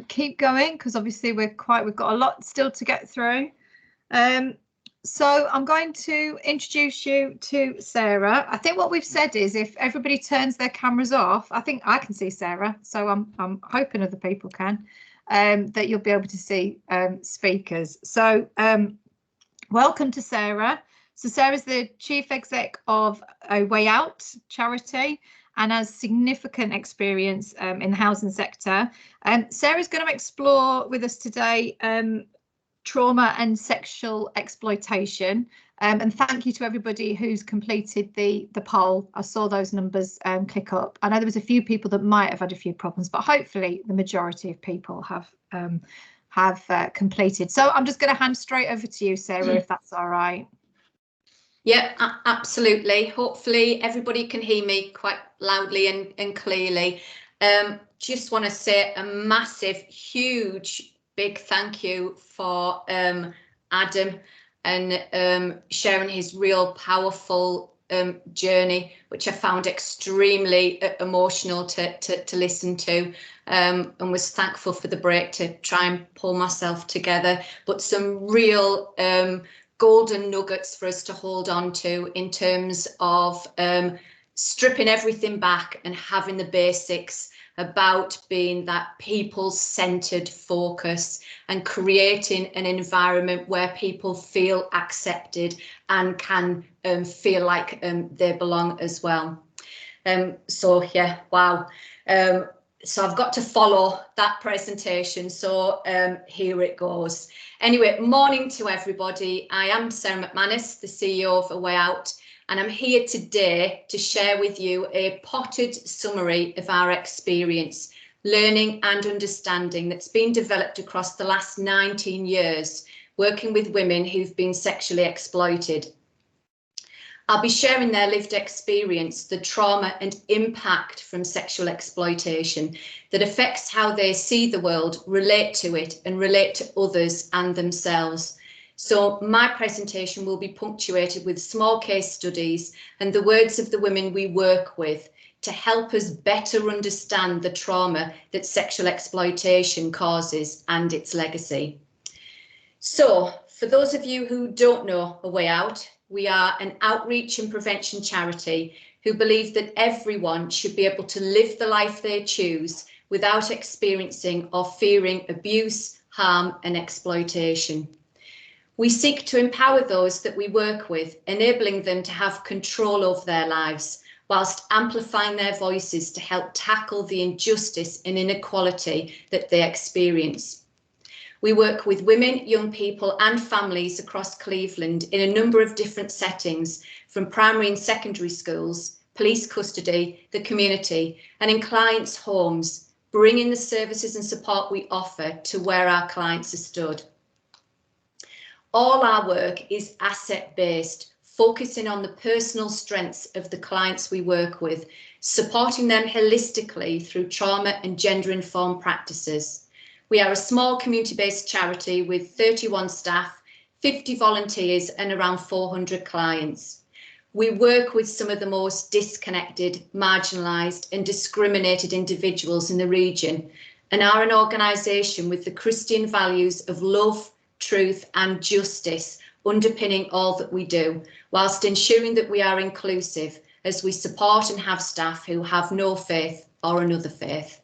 keep going, because obviously we've got a lot still to get through. So I'm going to introduce you to Sarah. I think what we've said is if everybody turns their cameras off, I think I can see Sarah, so I'm hoping other people can, that you'll be able to see speakers. So welcome to Sarah. So Sarah's the Chief Exec of A Way Out charity and has significant experience in the housing sector. Sarah's going to explore with us today trauma and sexual exploitation. And thank you to everybody who's completed the poll. I saw those numbers click up. I know there was a few people that might have had a few problems, but hopefully the majority of people have completed. So I'm just going to hand straight over to you, Sarah, if that's all right. Yeah, absolutely. Hopefully everybody can hear me quite loudly and clearly. Just want to say a massive, huge, big thank you for Adam and sharing his real powerful journey, which I found extremely emotional to listen to, and was thankful for the break to try and pull myself together. But some real golden nuggets for us to hold on to in terms of stripping everything back and having the basics about being that people-centered focus and creating an environment where people feel accepted and can feel like they belong as well. So yeah, wow. So I've got to follow that presentation, so here it goes. Anyway, morning to everybody. I am Sarah McManus, the CEO of A Way Out, and I'm here today to share with you a potted summary of our experience, learning and understanding that's been developed across the last 19 years, working with women who've been sexually exploited. I'll be sharing their lived experience, the trauma and impact from sexual exploitation that affects how they see the world, relate to it, and relate to others and themselves. So my presentation will be punctuated with small case studies and the words of the women we work with to help us better understand the trauma that sexual exploitation causes and its legacy. So for those of you who don't know A Way Out, we are an outreach and prevention charity who believe that everyone should be able to live the life they choose without experiencing or fearing abuse, harm and exploitation. We seek to empower those that we work with, enabling them to have control over their lives, whilst amplifying their voices to help tackle the injustice and inequality that they experience. We work with women, young people and families across Cleveland in a number of different settings, from primary and secondary schools, police custody, the community, and in clients' homes, bringing the services and support we offer to where our clients are stood. All our work is asset-based, focusing on the personal strengths of the clients we work with, supporting them holistically through trauma and gender-informed practices. We are a small community-based charity with 31 staff, 50 volunteers and around 400 clients. We work with some of the most disconnected, marginalised and discriminated individuals in the region and are an organisation with the Christian values of love, truth and justice underpinning all that we do, whilst ensuring that we are inclusive as we support and have staff who have no faith or another faith.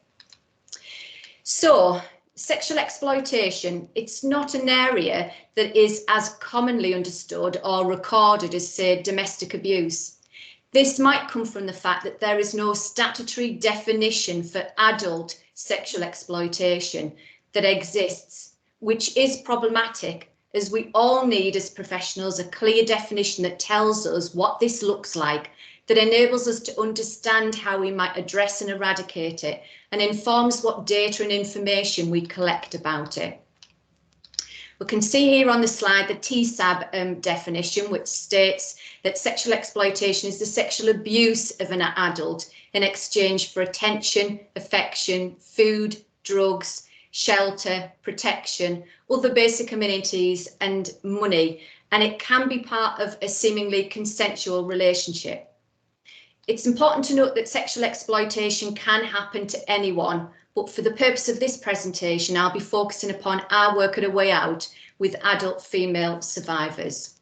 So, sexual exploitation, it's not an area that is as commonly understood or recorded as, say, domestic abuse. This might come from the fact that there is no statutory definition for adult sexual exploitation that exists, which is problematic, as we all need as professionals a clear definition that tells us what this looks like, that enables us to understand how we might address and eradicate it, and informs what data and information we collect about it. We can see here on the slide the TSAB definition, which states that sexual exploitation is the sexual abuse of an adult in exchange for attention, affection, food, drugs, shelter, protection, other basic amenities and money, and it can be part of a seemingly consensual relationship. It's important to note that sexual exploitation can happen to anyone, but for the purpose of this presentation, I'll be focusing upon our work at A Way Out with adult female survivors.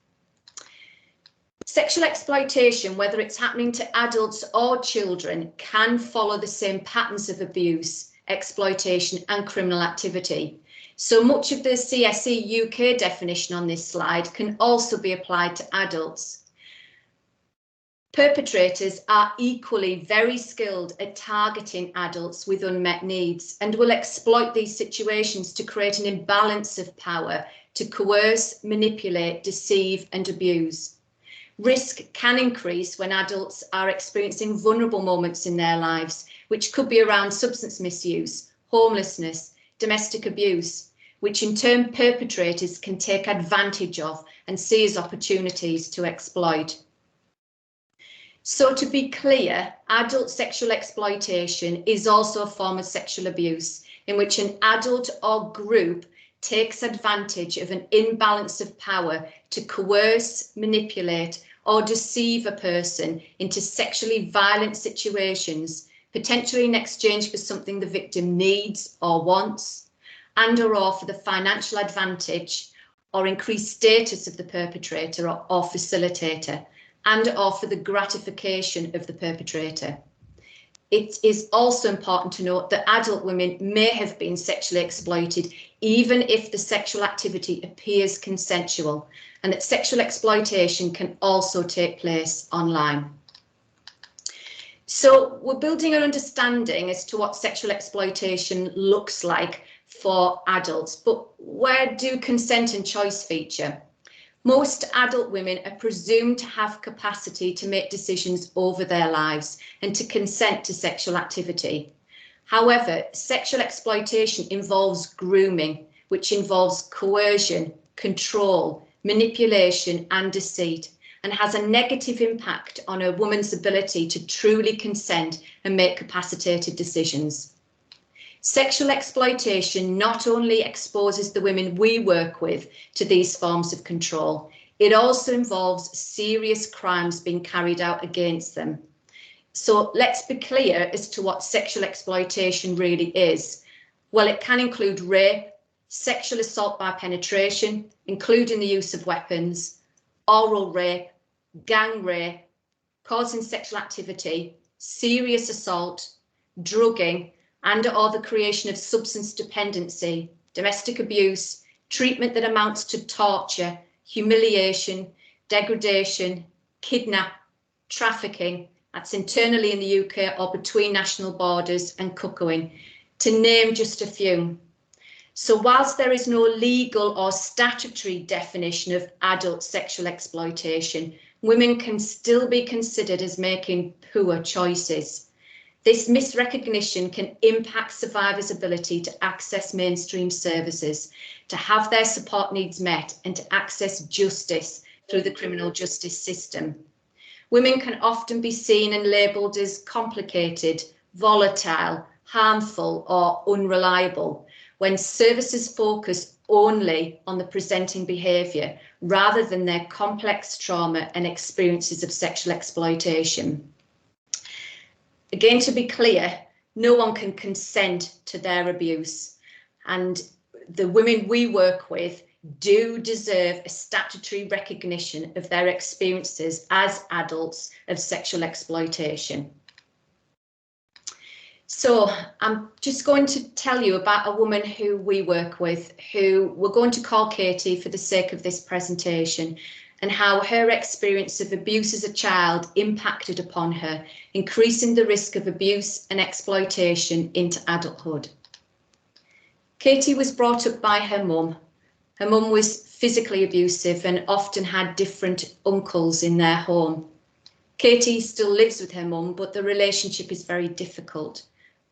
Sexual exploitation, whether it's happening to adults or children, can follow the same patterns of abuse, exploitation and criminal activity. So much of the CSE UK definition on this slide can also be applied to adults. Perpetrators are equally very skilled at targeting adults with unmet needs and will exploit these situations to create an imbalance of power, to coerce, manipulate, deceive and abuse. Risk can increase when adults are experiencing vulnerable moments in their lives, which could be around substance misuse, homelessness, domestic abuse, which in turn perpetrators can take advantage of and see as opportunities to exploit. So to be clear, adult sexual exploitation is also a form of sexual abuse in which an adult or group takes advantage of an imbalance of power to coerce, manipulate or deceive a person into sexually violent situations, potentially in exchange for something the victim needs or wants, and or for the financial advantage or increased status of the perpetrator or facilitator, and or for the gratification of the perpetrator. It is also important to note that adult women may have been sexually exploited even if the sexual activity appears consensual, and that sexual exploitation can also take place online. So we're building an understanding as to what sexual exploitation looks like for adults, but where do consent and choice feature? Most adult women are presumed to have capacity to make decisions over their lives and to consent to sexual activity. However, sexual exploitation involves grooming, which involves coercion, control, manipulation and deceit, and has a negative impact on a woman's ability to truly consent and make capacitated decisions. Sexual exploitation not only exposes the women we work with to these forms of control, it also involves serious crimes being carried out against them. So let's be clear as to what sexual exploitation really is. Well, it can include rape, sexual assault by penetration, including the use of weapons, oral rape, gang rape, causing sexual activity, serious assault, drugging, and or the creation of substance dependency, domestic abuse, treatment that amounts to torture, humiliation, degradation, kidnap, trafficking, that's internally in the UK or between national borders, and cuckooing, to name just a few. So whilst there is no legal or statutory definition of adult sexual exploitation, women can still be considered as making poor choices. This misrecognition can impact survivors' ability to access mainstream services, to have their support needs met, and to access justice through the criminal justice system. Women can often be seen and labelled as complicated, volatile, harmful, or unreliable, when services focus only on the presenting behaviour rather than their complex trauma and experiences of sexual exploitation. Again, to be clear, no one can consent to their abuse, and the women we work with do deserve a statutory recognition of their experiences as adults of sexual exploitation. So I'm just going to tell you about a woman who we work with, who we're going to call Katie for the sake of this presentation, and how her experience of abuse as a child impacted upon her, increasing the risk of abuse and exploitation into adulthood. Katie was brought up by her mum. Her mum was physically abusive and often had different uncles in their home. Katie still lives with her mum, but the relationship is very difficult.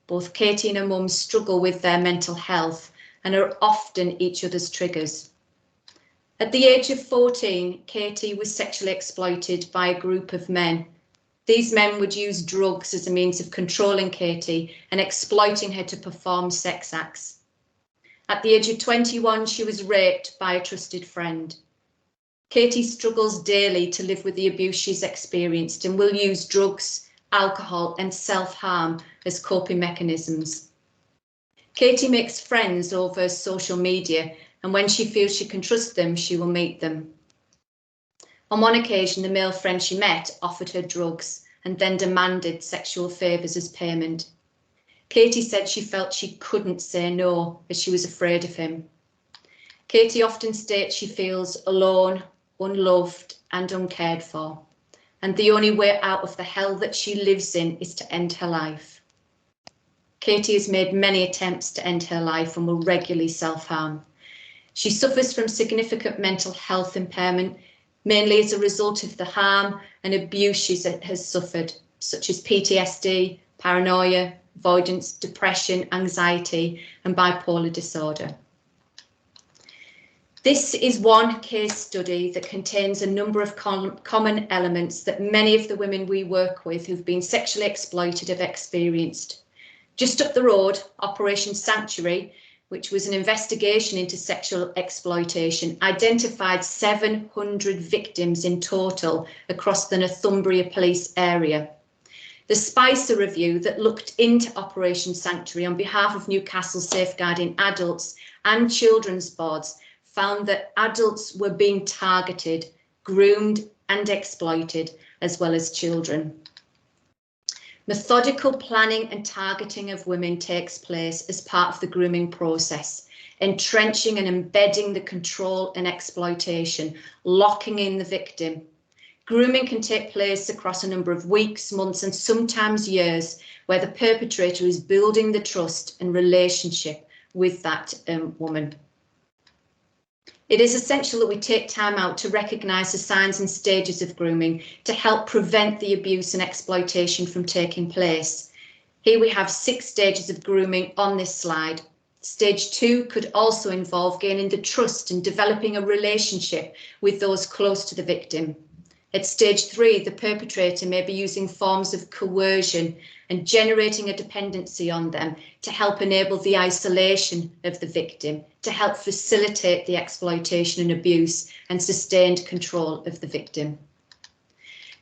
Both Katie and her mum struggle with their mental health and are often each other's triggers. At the age of 14, Katie was sexually exploited by a group of men. These men would use drugs as a means of controlling Katie and exploiting her to perform sex acts. At the age of 21, she was raped by a trusted friend. Katie struggles daily to live with the abuse she's experienced and will use drugs, alcohol and self-harm as coping mechanisms. Katie makes friends over social media, and when she feels she can trust them, she will meet them. On one occasion, the male friend she met offered her drugs and then demanded sexual favours as payment. Katie said she felt she couldn't say no as she was afraid of him. Katie often states she feels alone, unloved and uncared for, and the only way out of the hell that she lives in is to end her life. Katie has made many attempts to end her life and will regularly self-harm. She suffers from significant mental health impairment, mainly as a result of the harm and abuse she has suffered, such as PTSD, paranoia, avoidance, depression, anxiety, and bipolar disorder. This is one case study that contains a number of common elements that many of the women we work with who've been sexually exploited have experienced. Just up the road, Operation Sanctuary, which was an investigation into sexual exploitation, identified 700 victims in total across the Northumbria police area. The Spicer review that looked into Operation Sanctuary on behalf of Newcastle Safeguarding Adults and Children's Boards found that adults were being targeted, groomed and exploited, as well as children. Methodical planning and targeting of women takes place as part of the grooming process, entrenching and embedding the control and exploitation, locking in the victim. Grooming can take place across a number of weeks, months, and sometimes years, where the perpetrator is building the trust and relationship with that woman. It is essential that we take time out to recognise the signs and stages of grooming to help prevent the abuse and exploitation from taking place. Here we have 6 stages of grooming on this slide. Stage 2 could also involve gaining the trust and developing a relationship with those close to the victim. At stage 3, the perpetrator may be using forms of coercion and generating a dependency on them to help enable the isolation of the victim, to help facilitate the exploitation and abuse and sustained control of the victim.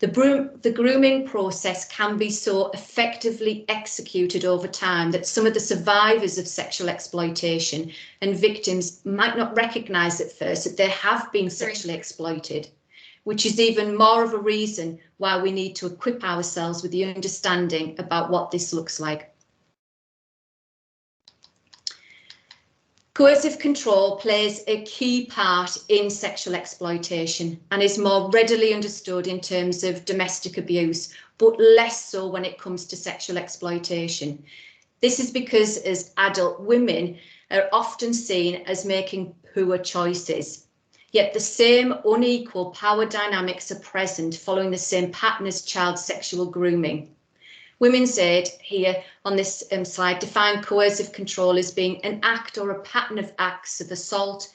The grooming process can be so effectively executed over time that some of the survivors of sexual exploitation and victims might not recognise at first that they have been sexually exploited, which is even more of a reason why we need to equip ourselves with the understanding about what this looks like. Coercive control plays a key part in sexual exploitation and is more readily understood in terms of domestic abuse, but less so when it comes to sexual exploitation. This is because as adult women are often seen as making poor choices. Yet the same unequal power dynamics are present following the same pattern as child sexual grooming. Women's Aid here on this slide define coercive control as being an act or a pattern of acts of assault,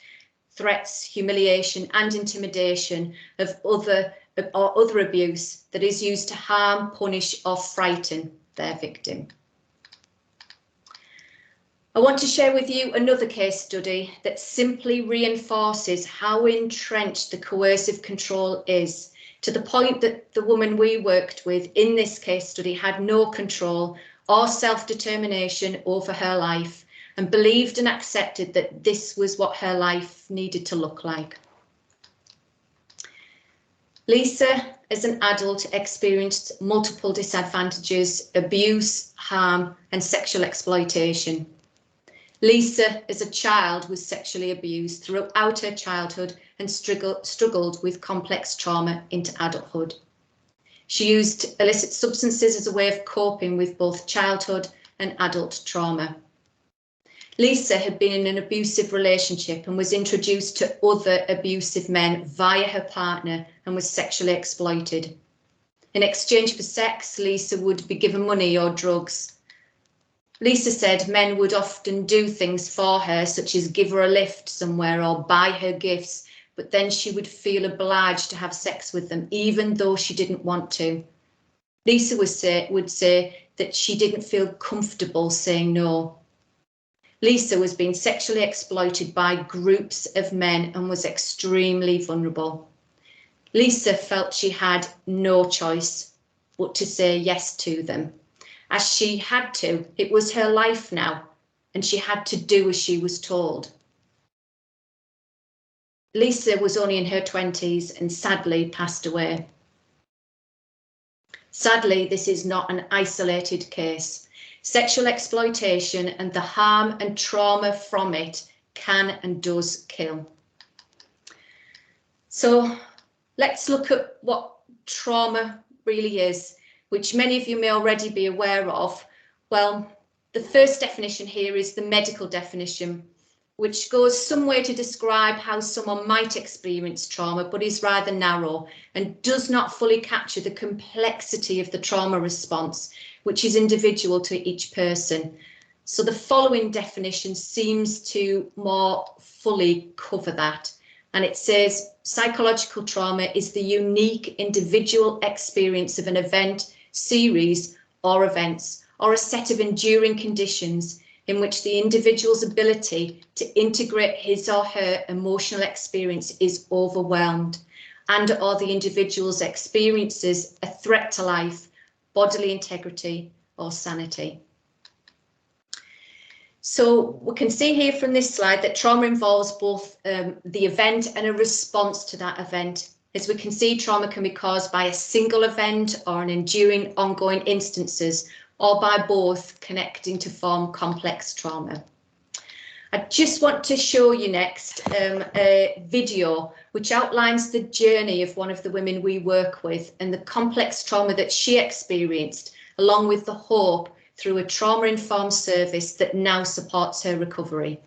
threats, humiliation and intimidation of other abuse that is used to harm, punish or frighten their victim. I want to share with you another case study that simply reinforces how entrenched the coercive control is, to the point that the woman we worked with in this case study had no control or self-determination over her life and believed and accepted that this was what her life needed to look like. Lisa, as an adult, experienced multiple disadvantages, abuse, harm and sexual exploitation. Lisa, as a child, was sexually abused throughout her childhood and struggled with complex trauma into adulthood. She used illicit substances as a way of coping with both childhood and adult trauma. Lisa had been in an abusive relationship and was introduced to other abusive men via her partner and was sexually exploited. In exchange for sex, Lisa would be given money or drugs. Lisa said men would often do things for her, such as give her a lift somewhere or buy her gifts, but then she would feel obliged to have sex with them, even though she didn't want to. Lisa would say that she didn't feel comfortable saying no. Lisa was being sexually exploited by groups of men and was extremely vulnerable. Lisa felt she had no choice. but to say yes to them, as she had to. It was her life now, and she had to do as she was told. Lisa was only in her 20s and sadly passed away. Sadly, this is not an isolated case. Sexual exploitation and the harm and trauma from it can and does kill. So let's look at what trauma really is, which many of you may already be aware of. Well, the first definition here is the medical definition, which goes some way to describe how someone might experience trauma, but is rather narrow and does not fully capture the complexity of the trauma response, which is individual to each person. So the following definition seems to more fully cover that. And it says psychological trauma is the unique individual experience of an event, series, or events, or a set of enduring conditions in which the individual's ability to integrate his or her emotional experience is overwhelmed, and or the individual's experiences a threat to life, bodily integrity, or sanity. So we can see here from this slide that trauma involves both the event and a response to that event. As we can see, trauma can be caused by a single event or an enduring ongoing instances, or by both connecting to form complex trauma. I just want to show you next a video which outlines the journey of one of the women we work with and the complex trauma that she experienced, along with the hope through a trauma-informed service that now supports her recovery.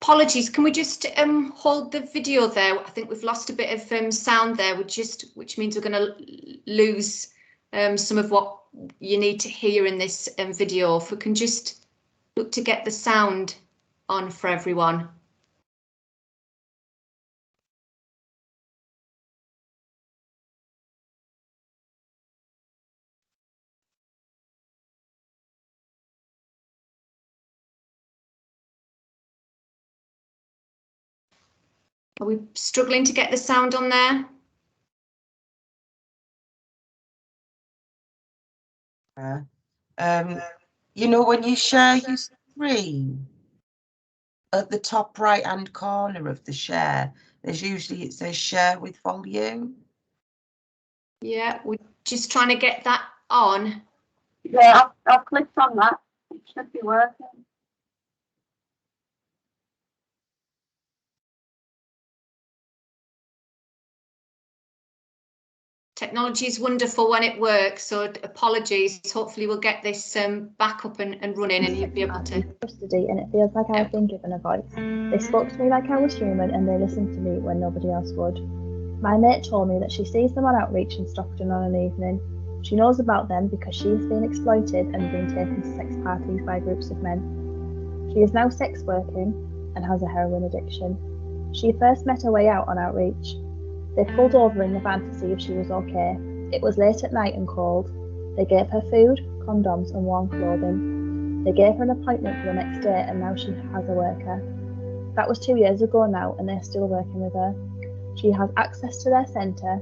Apologies, can we just hold the video there? I think we've lost a bit of sound there, which means we're going to lose some of what you need to hear in this video. If we can just look to get the sound on for everyone. Are we struggling to get the sound on there? You know, when you share your screen, at the top right hand corner of the share, there's usually, it says share with volume. Yeah, we're just trying to get that on. Yeah, I've clicked on that. It should be working. Technology is wonderful when it works, so apologies. Hopefully we'll get this back up and running and you'll be able to. Custody, and it feels like I've been given a voice. They spoke to me like I was human, and they listened to me when nobody else would. My mate told me that she sees them on outreach in Stockton on an evening. She knows about them because she has been exploited and been taken to sex parties by groups of men. She is now sex working and has a heroin addiction. She first met her way out on outreach. They pulled over in the van to see if she was okay. It was late at night and cold. They gave her food, condoms and warm clothing. They gave her an appointment for the next day, and now she has a worker. That was 2 years ago now, and they're still working with her. She has access to their centre,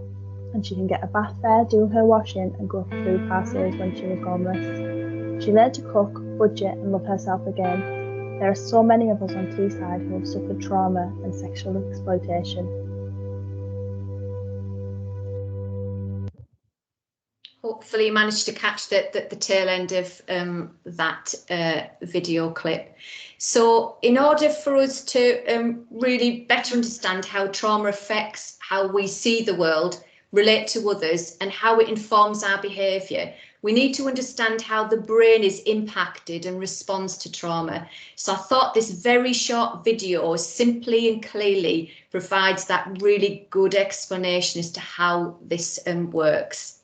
and she can get a bath there, do her washing and go for food parcels when she was homeless. She learned to cook, budget and love herself again. There are so many of us on Teesside who have suffered trauma and sexual exploitation. Hopefully you managed to catch the tail end of that video clip. So in order for us to really better understand how trauma affects how we see the world, relate to others, and how it informs our behaviour, we need to understand how the brain is impacted and responds to trauma. So I thought this very short video simply and clearly provides that really good explanation as to how this works.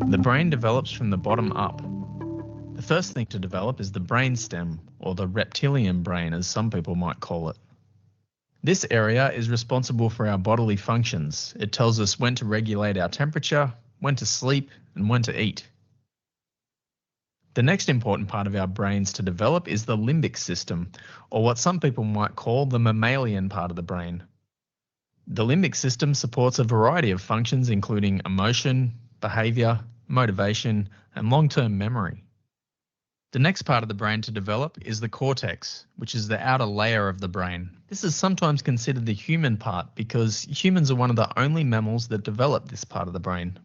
The brain develops from the bottom up. The first thing to develop is the brainstem, or the reptilian brain as some people might call it. This area is responsible for our bodily functions. It tells us when to regulate our temperature, when to sleep, and when to eat. The next important part of our brains to develop is the limbic system, or what some people might call the mammalian part of the brain. The limbic system supports a variety of functions including emotion, behaviour, motivation, and long-term memory. The next part of the brain to develop is the cortex, which is the outer layer of the brain. This is sometimes considered the human part because humans are one of the only mammals that develop this part of the brain.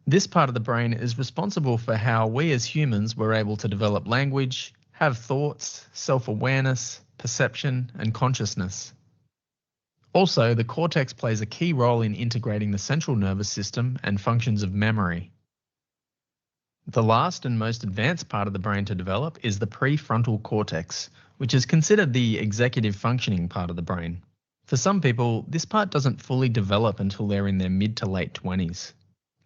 This part of the brain is responsible for how we as humans were able to develop language, have thoughts, self-awareness, perception, and consciousness. Also, the cortex plays a key role in integrating the central nervous system and functions of memory. The last and most advanced part of the brain to develop is the prefrontal cortex, which is considered the executive functioning part of the brain. For some people, this part doesn't fully develop until they're in their mid to late 20s.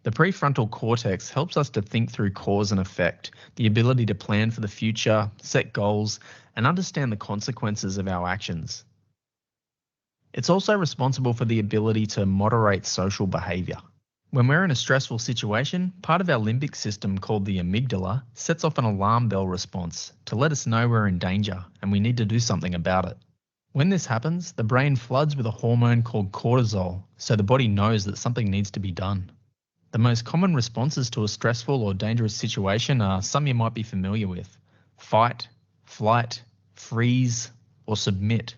The prefrontal cortex helps us to think through cause and effect, the ability to plan for the future, set goals, and understand the consequences of our actions. It's also responsible for the ability to moderate social behaviour. When we're in a stressful situation, part of our limbic system called the amygdala sets off an alarm bell response to let us know we're in danger and we need to do something about it. When this happens, the brain floods with a hormone called cortisol, so the body knows that something needs to be done. The most common responses to a stressful or dangerous situation are some you might be familiar with: fight, flight, freeze, or submit.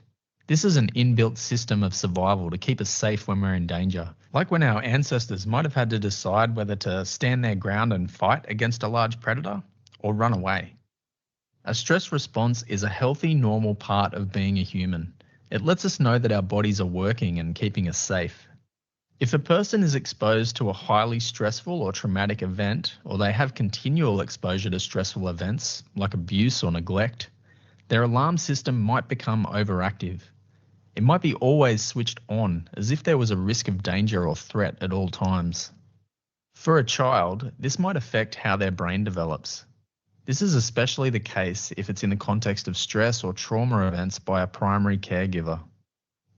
This is an inbuilt system of survival to keep us safe when we're in danger. Like when our ancestors might have had to decide whether to stand their ground and fight against a large predator or run away. A stress response is a healthy, normal part of being a human. It lets us know that our bodies are working and keeping us safe. If a person is exposed to a highly stressful or traumatic event, or they have continual exposure to stressful events like abuse or neglect, their alarm system might become overactive. It might be always switched on, as if there was a risk of danger or threat at all times. For a child, this might affect how their brain develops. This is especially the case if it's in the context of stress or trauma events by a primary caregiver.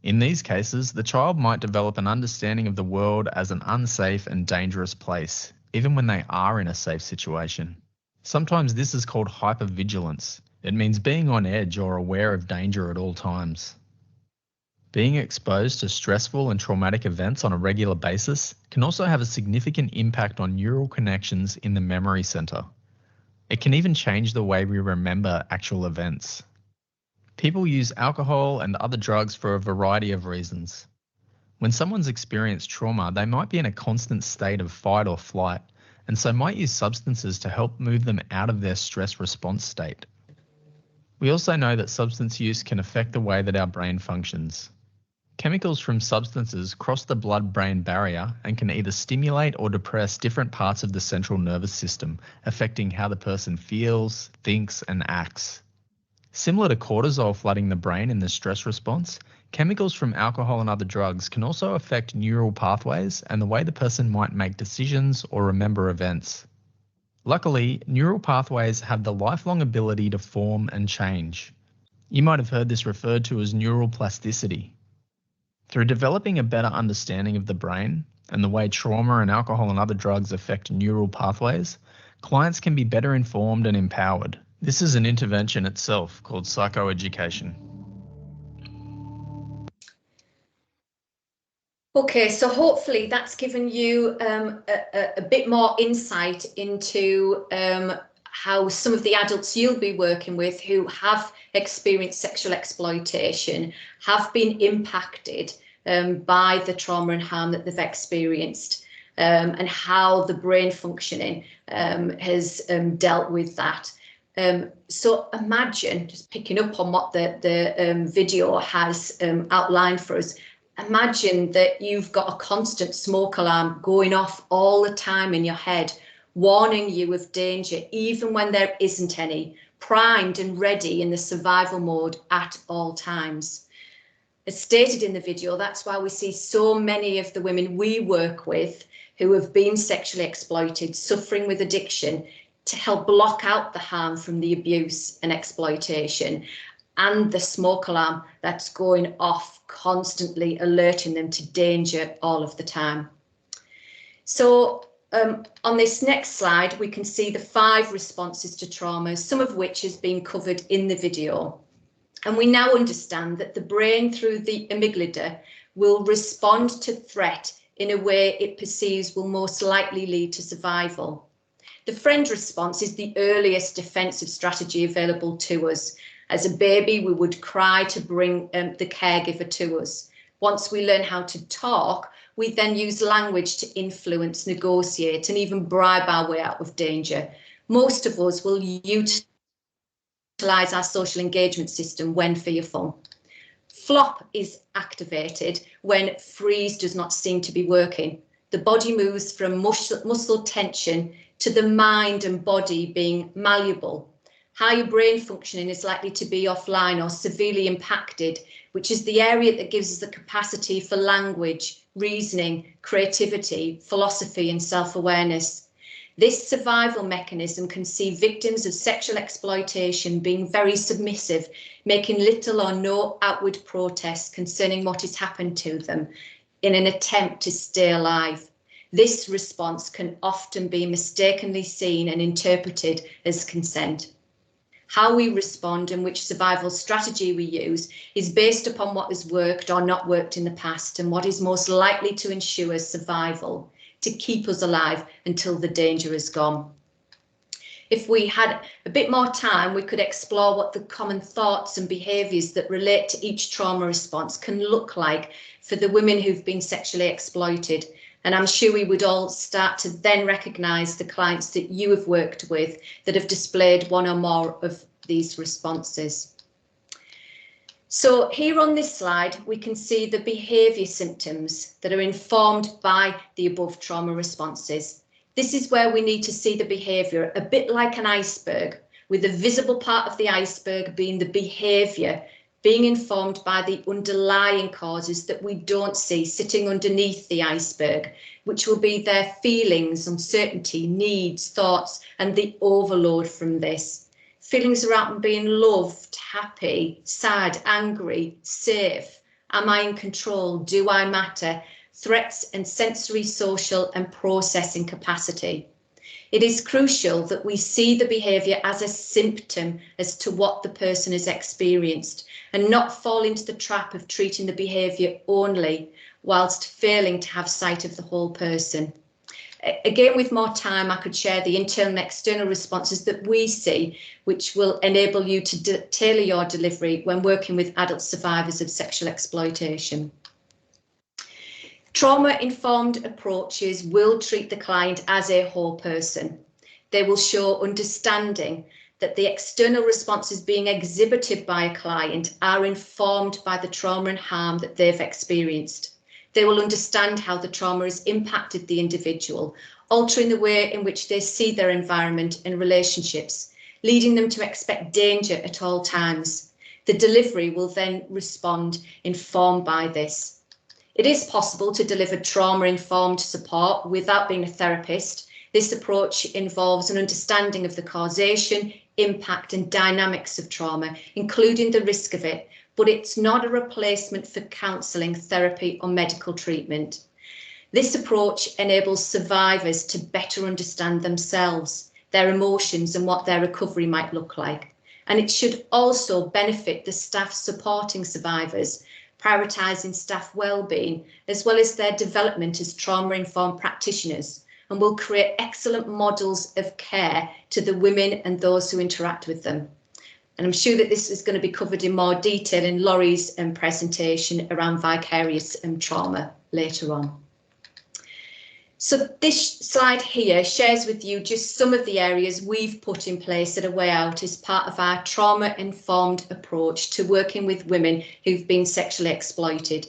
In these cases, the child might develop an understanding of the world as an unsafe and dangerous place, even when they are in a safe situation. Sometimes this is called hypervigilance. It means being on edge or aware of danger at all times. Being exposed to stressful and traumatic events on a regular basis can also have a significant impact on neural connections in the memory center. It can even change the way we remember actual events. People use alcohol and other drugs for a variety of reasons. When someone's experienced trauma, they might be in a constant state of fight or flight, and so might use substances to help move them out of their stress response state. We also know that substance use can affect the way that our brain functions. Chemicals from substances cross the blood-brain barrier and can either stimulate or depress different parts of the central nervous system, affecting how the person feels, thinks, and acts. Similar to cortisol flooding the brain in the stress response, chemicals from alcohol and other drugs can also affect neural pathways and the way the person might make decisions or remember events. Luckily, neural pathways have the lifelong ability to form and change. You might have heard this referred to as neural plasticity. Through developing a better understanding of the brain and the way trauma and alcohol and other drugs affect neural pathways, clients can be better informed and empowered. This is an intervention itself called psychoeducation. Okay, so hopefully that's given you a bit more insight into how some of the adults you'll be working with who have experienced sexual exploitation have been impacted by the trauma and harm that they've experienced, and how the brain functioning has dealt with that. So imagine, just picking up on what the video has outlined for us, imagine that you've got a constant smoke alarm going off all the time in your head, warning you of danger, even when there isn't any, primed and ready in the survival mode at all times. As stated in the video, that's why we see so many of the women we work with who have been sexually exploited, suffering with addiction, to help block out the harm from the abuse and exploitation, and the smoke alarm that's going off, constantly alerting them to danger all of the time. So on this next slide, we can see the 5 responses to trauma, some of which has been covered in the video. And we now understand that the brain, through the amygdala, will respond to threat in a way it perceives will most likely lead to survival. The friend response is the earliest defensive strategy available to us. As a baby, we would cry to bring the caregiver to us. Once we learn how to talk, we then use language to influence, negotiate, and even bribe our way out of danger. Most of us will utilise our social engagement system when fearful. Flop is activated when freeze does not seem to be working. The body moves from muscle tension to the mind and body being malleable. Higher brain functioning is likely to be offline or severely impacted, which is the area that gives us the capacity for language, reasoning, creativity, philosophy, and self-awareness. This survival mechanism can see victims of sexual exploitation being very submissive, making little or no outward protest concerning what has happened to them in an attempt to stay alive. This response can often be mistakenly seen and interpreted as consent. How we respond and which survival strategy we use is based upon what has worked or not worked in the past and what is most likely to ensure survival, to keep us alive until the danger is gone. If we had a bit more time, we could explore what the common thoughts and behaviours that relate to each trauma response can look like for the women who've been sexually exploited. And I'm sure we would all start to then recognise the clients that you have worked with that have displayed one or more of these responses. So here on this slide, we can see the behaviour symptoms that are informed by the above trauma responses. This is where we need to see the behaviour a bit like an iceberg, with the visible part of the iceberg being the behaviour, being informed by the underlying causes that we don't see sitting underneath the iceberg, which will be their feelings, uncertainty, needs, thoughts, and the overload from this. Feelings around being loved, happy, sad, angry, safe. Am I in control? Do I matter? Threats and sensory, social and processing capacity. It is crucial that we see the behaviour as a symptom as to what the person has experienced and not fall into the trap of treating the behaviour only whilst failing to have sight of the whole person. Again, with more time, I could share the internal and external responses that we see, which will enable you to tailor your delivery when working with adult survivors of sexual exploitation. Trauma-informed approaches will treat the client as a whole person. They will show understanding that the external responses being exhibited by a client are informed by the trauma and harm that they've experienced. They will understand how the trauma has impacted the individual, altering the way in which they see their environment and relationships, leading them to expect danger at all times. The delivery will then respond informed by this. It is possible to deliver trauma-informed support without being a therapist. This approach involves an understanding of the causation, impact and dynamics of trauma, including the risk of it, but it's not a replacement for counselling, therapy or medical treatment. This approach enables survivors to better understand themselves, their emotions and what their recovery might look like. And it should also benefit the staff supporting survivors, prioritising staff well-being, as well as their development as trauma-informed practitioners, and will create excellent models of care to the women and those who interact with them. And I'm sure that this is going to be covered in more detail in Laurie's presentation around vicarious trauma later on. So this slide here shares with you just some of the areas we've put in place at A Way Out as part of our trauma-informed approach to working with women who've been sexually exploited.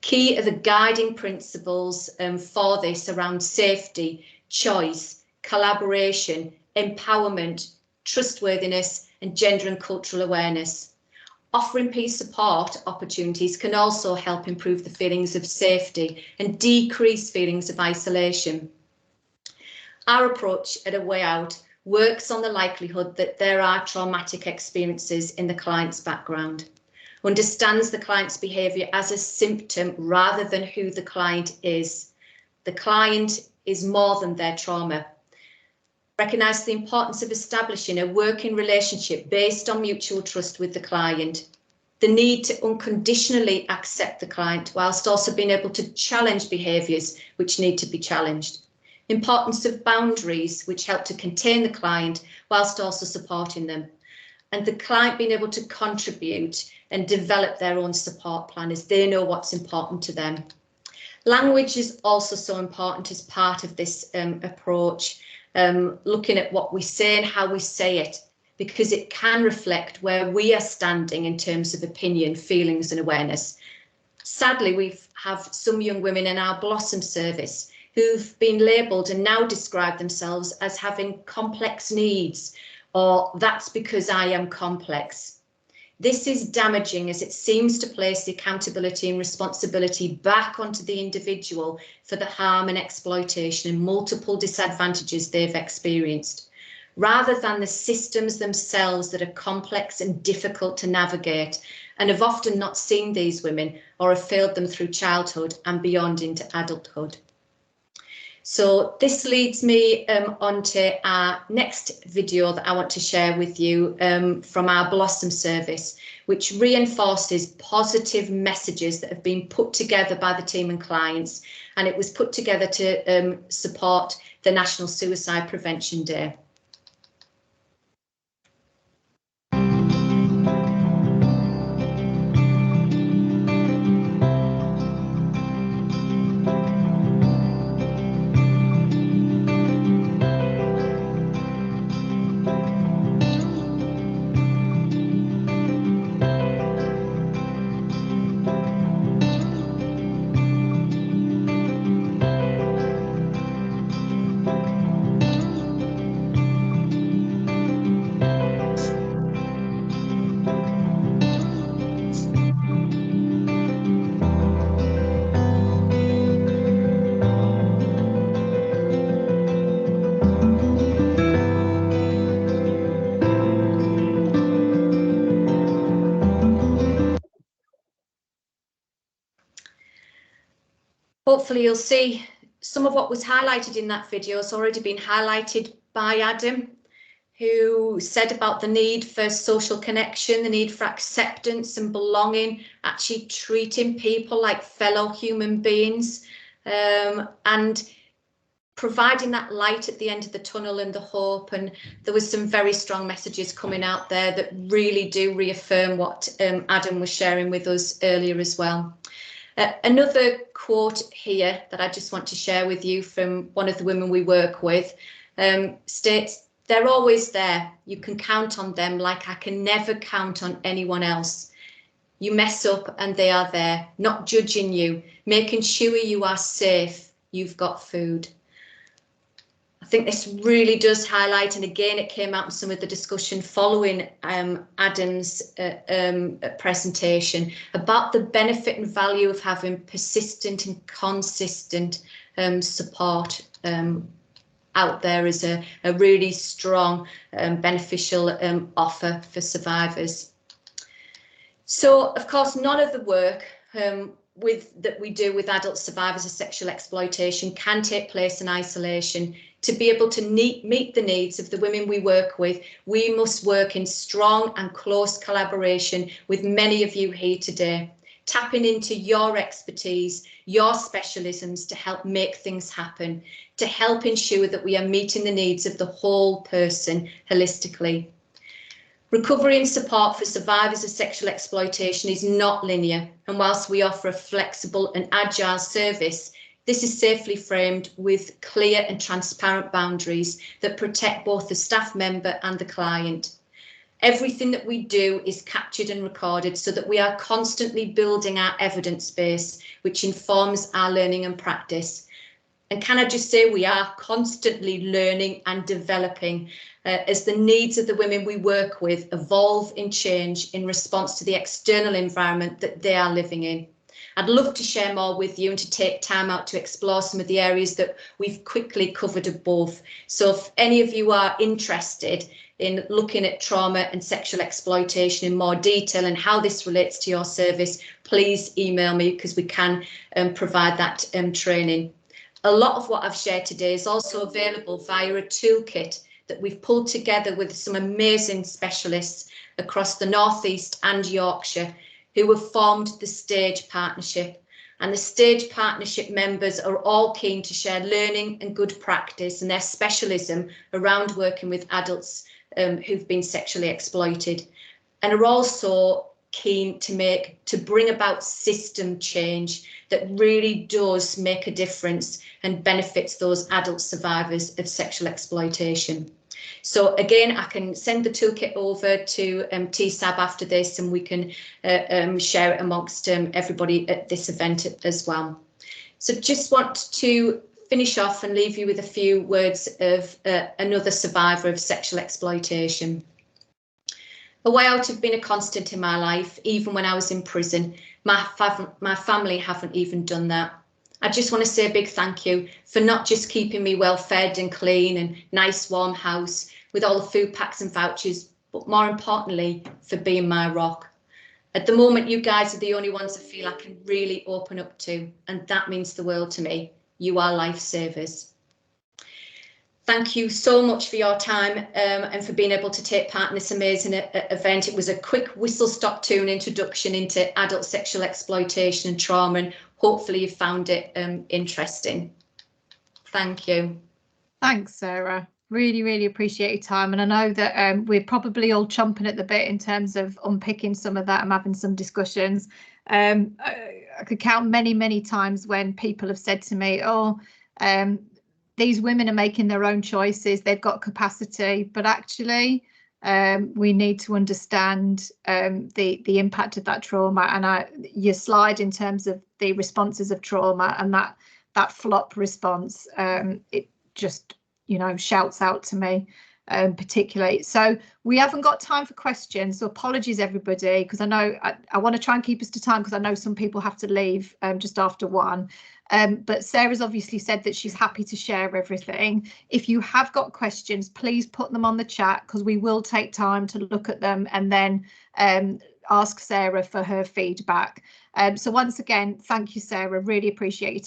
Key are the guiding principles for this around safety, choice, collaboration, empowerment, trustworthiness, and gender and cultural awareness. Offering peer support opportunities can also help improve the feelings of safety and decrease feelings of isolation. Our approach at A Way Out works on the likelihood that there are traumatic experiences in the client's background, understands the client's behaviour as a symptom rather than who the client is. The client is more than their trauma. Recognise the importance of establishing a working relationship based on mutual trust with the client. The need to unconditionally accept the client whilst also being able to challenge behaviours which need to be challenged. Importance of boundaries which help to contain the client whilst also supporting them. And the client being able to contribute and develop their own support plan as they know what's important to them. Language is also so important as part of this approach. Looking at what we say and how we say it, because it can reflect where we are standing in terms of opinion, feelings and awareness. Sadly, we have some young women in our Blossom service who've been labelled and now describe themselves as having complex needs, or that's because I am complex. This is damaging as it seems to place the accountability and responsibility back onto the individual for the harm and exploitation and multiple disadvantages they've experienced, rather than the systems themselves that are complex and difficult to navigate and have often not seen these women or have failed them through childhood and beyond into adulthood. So this leads me on to our next video that I want to share with you from our Blossom service, which reinforces positive messages that have been put together by the team and clients, and it was put together to support the National Suicide Prevention Day. Hopefully you'll see some of what was highlighted in that video has already been highlighted by Adam, who said about the need for social connection, the need for acceptance and belonging, actually treating people like fellow human beings, and providing that light at the end of the tunnel and the hope. And there was some very strong messages coming out there that really do reaffirm what Adam was sharing with us earlier as well. Another quote here that I just want to share with you from one of the women we work with states, "They're always there. You can count on them like I can never count on anyone else. You mess up and they are there, not judging you, making sure you are safe, you've got food." I think this really does highlight, and again it came out in some of the discussion following Adam's presentation, about the benefit and value of having persistent and consistent support out there as a really strong beneficial offer for survivors. So of course none of the work that we do with adult survivors of sexual exploitation can take place in isolation. To be able to meet the needs of the women we work with, we must work in strong and close collaboration with many of you here today tapping into your expertise, your specialisms to help make things happen, to help ensure that we are meeting the needs of the whole person holistically. Recovery and support for survivors of sexual exploitation is not linear, and whilst we offer a flexible and agile service, this is safely framed with clear and transparent boundaries that protect both the staff member and the client. Everything that we do is captured and recorded so that we are constantly building our evidence base, which informs our learning and practice. And can I just say, we are constantly learning and developing as the needs of the women we work with evolve and change in response to the external environment that they are living in. I'd love to share more with you and to take time out to explore some of the areas that we've quickly covered above. So if any of you are interested in looking at trauma and sexual exploitation in more detail and how this relates to your service, please email me, because we can provide that training. A lot of what I've shared today is also available via a toolkit that we've pulled together with some amazing specialists across the North East and Yorkshire, who have formed the Stage Partnership. And the Stage Partnership members are all keen to share learning and good practice and their specialism around working with adults who've been sexually exploited, and are also keen to bring about system change that really does make a difference and benefits those adult survivors of sexual exploitation. So again, I can send the toolkit over to TSAB after this, and we can share it amongst everybody at this event as well. So just want to finish off and leave you with a few words of another survivor of sexual exploitation. A way out have been a constant in my life, even when I was in prison. My family haven't even done that. I just want to say a big thank you for not just keeping me well fed and clean and nice warm house with all the food packs and vouchers, but more importantly, for being my rock. At the moment, you guys are the only ones I feel I can really open up to, and that means the world to me. You are lifesavers. Thank you so much for your time and for being able to take part in this amazing event. It was a quick whistle-stop tour introduction into adult sexual exploitation and trauma, and hopefully you found it interesting. Thank you. Thanks, Sarah. Really, really appreciate your time. And I know that we're probably all chomping at the bit in terms of unpicking some of that and having some discussions. I could count many, many times when people have said to me, oh, these women are making their own choices, they've got capacity, but actually we need to understand the impact of that trauma. And your slide in terms of the responses of trauma and that flop response, it just, you know, shouts out to me particularly. So we haven't got time for questions, so apologies everybody, because I know I want to try and keep us to time, because I know some people have to leave just after 1. But Sarah's obviously said that she's happy to share everything. If you have got questions, please put them on the chat, because we will take time to look at them and then ask Sarah for her feedback. So once again, thank you, Sarah. Really appreciate your time.